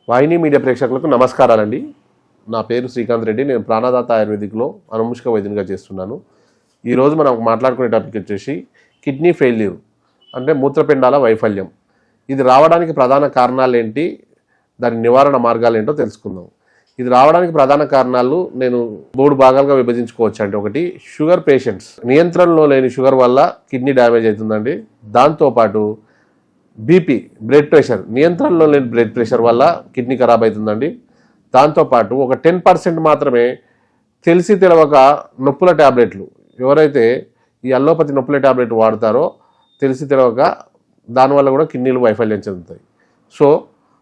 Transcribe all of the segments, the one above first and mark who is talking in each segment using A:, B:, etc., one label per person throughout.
A: వాహిని media ప్రేక్షకులకు నమస్కారాలండి. నా పేరు శ్రీకాంత్ రెడ్డి. నేను ప్రాణదాత ఆయుర్వేదిక్లో అనుముష్క వైద్యునిగా చేస్తున్నాను. ఈరోజు మనం మాట్లాడుకునే టాపిక్ వచ్చేసి కిడ్నీ ఫెయిల్యూర్ అంటే మూత్రపిండాల వైఫల్యం. ఇది రావడానికి ప్రధాన కారణాలు ఏంటి, దాని నివారణ మార్గాలు ఏంటో తెలుసుకుందాం. ఇది రావడానికి ప్రధాన కారణాలు నేను 3 భాగాలుగా విభజించుకోవచ్చు. అంటే ఒకటి, షుగర్ పేషెంట్స్, నియంత్రణలో లేని షుగర్ వల్ల కిడ్నీ డ్యామేజ్ అవుతుందండి. దాంతోపాటు బీపీ, బ్లడ్ ప్రెషర్, నియంత్రణలో లేని బ్లడ్ ప్రెషర్ వల్ల కిడ్నీ ఖరాబ్ అవుతుందండి. దాంతోపాటు ఒక 10% మాత్రమే తెలిసి తెలవక నొప్పుల ట్యాబ్లెట్లు, ఎవరైతే ఈ అల్లోపతి నొప్పుల ట్యాబ్లెట్ వాడతారో తెలిసి తెలవక దానివల్ల కూడా కిడ్నీలు వైఫల్యం చెందుతాయి. సో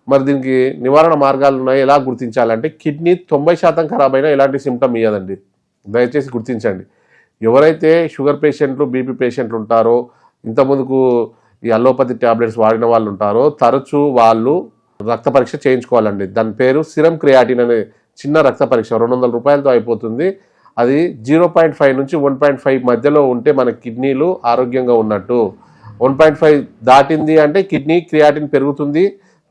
A: మరి దీనికి నివారణ మార్గాలు ఉన్నాయి. ఎలా గుర్తించాలంటే, కిడ్నీ 90% ఖరాబ్ అయినా ఎలాంటి సిమ్టమ్ ఇవ్వదండి. దయచేసి గుర్తించండి. ఎవరైతే షుగర్ పేషెంట్లు, బీపీ పేషెంట్లు ఉంటారో, ఇంతకుముందుకు ఈ అల్లోపతి ట్యాబ్లెట్స్ వాడిన వాళ్ళు ఉంటారో, తరచూ వాళ్ళు రక్త పరీక్ష చేయించుకోవాలండి. దాని పేరు సిరం క్రియాటిన్ అనే చిన్న రక్త పరీక్ష, 200 రూపాయలతో అయిపోతుంది. అది 0.5 నుంచి 1.5 మధ్యలో ఉంటే మన కిడ్నీలు ఆరోగ్యంగా ఉన్నట్టు. 1.5 దాటింది అంటే కిడ్నీ క్రియాటిన్ పెరుగుతుంది,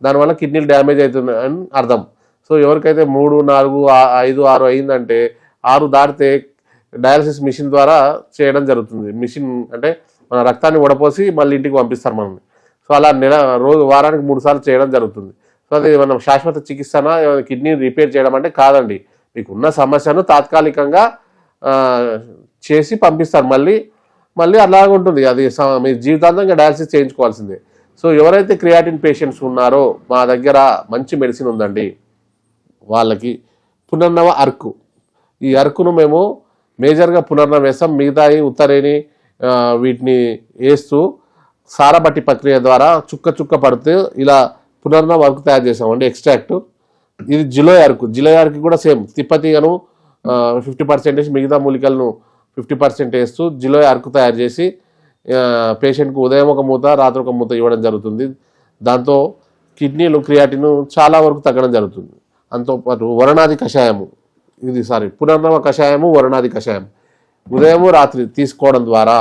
A: దానివల్ల కిడ్నీలు డ్యామేజ్ అవుతుంది అని అర్థం. సో ఎవరికైతే 3, 4, 5, 6 అయిందంటే, 6 దాటితే డయాలసిస్ మిషన్ ద్వారా చేయడం జరుగుతుంది. మిషన్ అంటే మన రక్తాన్ని వడపోసి మళ్ళీ ఇంటికి పంపిస్తారు మనల్ని. సో అలా వారానికి 3 సార్లు చేయడం జరుగుతుంది. సో అది మనం శాశ్వత చికిత్సన, కిడ్నీ రిపేర్ చేయడం అంటే కాదండి. మీకు ఉన్న సమస్యను తాత్కాలికంగా చేసి పంపిస్తారు. మళ్ళీ అలాగే ఉంటుంది. అది మీ జీవితాంతంగా డయాలసిస్ చేయించుకోవాల్సిందే. సో ఎవరైతే క్రియాటిన్ పేషెంట్స్ ఉన్నారో, మా దగ్గర మంచి మెడిసిన్ ఉందండి. వాళ్ళకి పునర్నవ అర్కు, ఈ అర్కును మేము మేజర్గా పునర్నవ వేస్తాం. మిగతాయి ఉత్తరేని వీటిని వేస్తూ సారబట్టి ప్రక్రియ ద్వారా చుక్క చుక్క పడితే ఇలా పునర్నవ అరకు తయారు చేసామండి. ఎక్స్ట్రాక్ట్ ఇది జిలోయ్ అరకు కూడా సేమ్ తిప్పతీగను 50% మిగతా మూలికలను 50% వేస్తూ జిలోయ్ అరకు తయారు చేసి పేషెంట్కు ఉదయం ఒక మూత, రాత్రి ఒక మూత ఇవ్వడం జరుగుతుంది. దాంతో కిడ్నీలు క్రియాటిన్ చాలా వరకు తగ్గడం జరుగుతుంది. అంతోపాటు వరణాది కషాయము, పునర్నవ కషాయము, వరణాది కషాయం ఉదయం రాత్రి తీసుకోవడం ద్వారా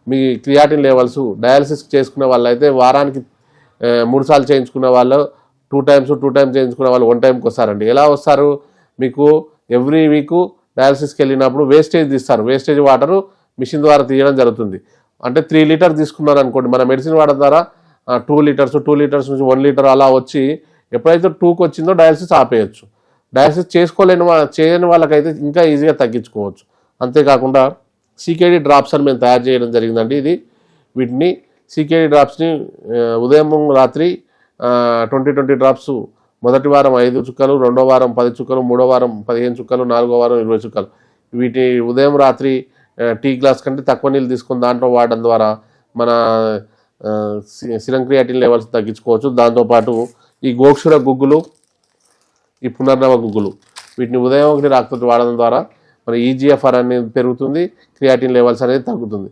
A: మీ క్రియాటిన్ లెవెల్స్, డయాలసిస్ చేసుకునే వాళ్ళు అయితే వారానికి 3 సార్లు చేయించుకున్న వాళ్ళు 2 టైమ్స్ చేయించుకునే వాళ్ళు 1 టైంకి వస్తారండి. ఎలా వస్తారు? మీకు ఎవ్రీ వీక్ డయాలసిస్కి వెళ్ళినప్పుడు వేస్టేజ్ తీస్తారు. వేస్టేజ్ వాటరు మిషన్ ద్వారా తీయడం జరుగుతుంది. అంటే 3 లీటర్ తీసుకున్నారు అనుకోండి, మన మెడిసిన్ వాడడం ద్వారా 2 లీటర్స్ నుంచి 1 లీటర్ అలా వచ్చి ఎప్పుడైతే 2కి వచ్చిందో డయాలసిస్ ఆపేయచ్చు. డయాలసిస్ చేయని వాళ్ళకైతే ఇంకా ఈజీగా తగ్గించుకోవచ్చు. అంతేకాకుండా సీకేడీ డ్రాప్స్ అని మేము తయారు చేయడం జరిగిందండి. వీటిని సీకేడీ డ్రాప్స్ని ఉదయం రాత్రి 20 డ్రాప్స్, మొదటి వారం 5 చుక్కలు, 2వ వారం 10 చుక్కలు, 3వ వారం 15 చుక్కలు, 4వ వారం 20 చుక్కలు. వీటి ఉదయం రాత్రి టీ గ్లాస్ కంటే తక్కువ నీళ్ళు తీసుకుని దాంట్లో వాడడం ద్వారా మన సిరం క్రియాటిన్ లెవెల్స్ తగ్గించుకోవచ్చు. దాంతోపాటు ఈ గోక్షుర గుగ్గులు, ఈ పునర్నవ గుగ్గులు, వీటిని ఉదయం ఒకటి రాత్రి వాడడం ద్వారా మన ఈజీఎఫ్ఆర్ అనేది పెరుగుతుంది, క్రియాటిన్ లెవెల్స్ అనేది తగ్గుతుంది.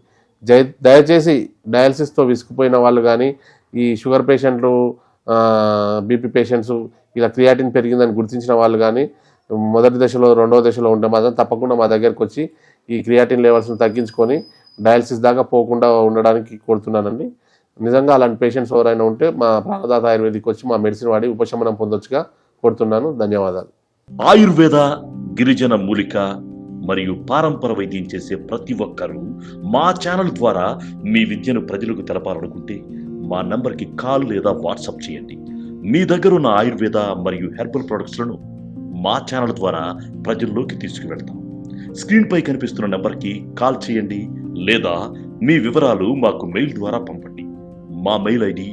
A: దయచేసి డయాలసిస్తో విసుకుపోయిన వాళ్ళు కానీ, ఈ షుగర్ పేషెంట్లు, బీపీ పేషెంట్స్ ఇలా క్రియాటిన్ పెరిగిందని గుర్తించిన వాళ్ళు కానీ మొదటి దశలో, 2వ దశలో ఉంటే మాత్రం తప్పకుండా మా దగ్గరకు వచ్చి ఈ క్రియాటిన్ లెవెల్స్ని తగ్గించుకొని డయాలసిస్ దాకా పోకుండా ఉండడానికి కోరుతున్నానండి. నిజంగా అలాంటి పేషెంట్స్ ఎవరైనా ఉంటే మా ప్రాణదాత ఆయుర్వేదిక్ వచ్చి మా మెడిసిన్ వాడి ఉపశమనం పొందొచ్చుగా కోరుతున్నాను. ధన్యవాదాలు.
B: ఆయుర్వేద, గిరిజన మూలిక మరియు పారంపర వైద్యం చేసే ప్రతి ఒక్కరూ మా ఛానల్ ద్వారా మీ విద్యను ప్రజలకు తెలపాలనుకుంటే మా నంబర్కి కాల్ లేదా వాట్సాప్ చేయండి. మీ దగ్గర ఉన్న ఆయుర్వేద మరియు హెర్బల్ ప్రొడక్ట్స్లను మా ఛానల్ ద్వారా ప్రజల్లోకి తీసుకువెళ్తాం. స్క్రీన్పై కనిపిస్తున్న నెంబర్కి కాల్ చేయండి లేదా మీ వివరాలు మాకు మెయిల్ ద్వారా పంపండి. మా మెయిల్ ఐడి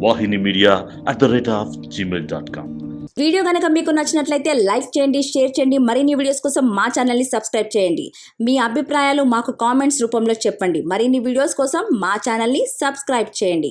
B: wahinimedia@gmail.com.
C: వీడియో కనుక మీకు నచ్చినట్లయితే లైక్ చేయండి, షేర్ చేయండి. మరిన్ని వీడియోస్ కోసం మా ఛానల్ని సబ్స్క్రైబ్ చేయండి. మీ అభిప్రాయాలు మాకు కామెంట్స్ రూపంలో చెప్పండి. మరిన్ని వీడియోస్ కోసం మా ఛానల్ని సబ్స్క్రైబ్ చేయండి.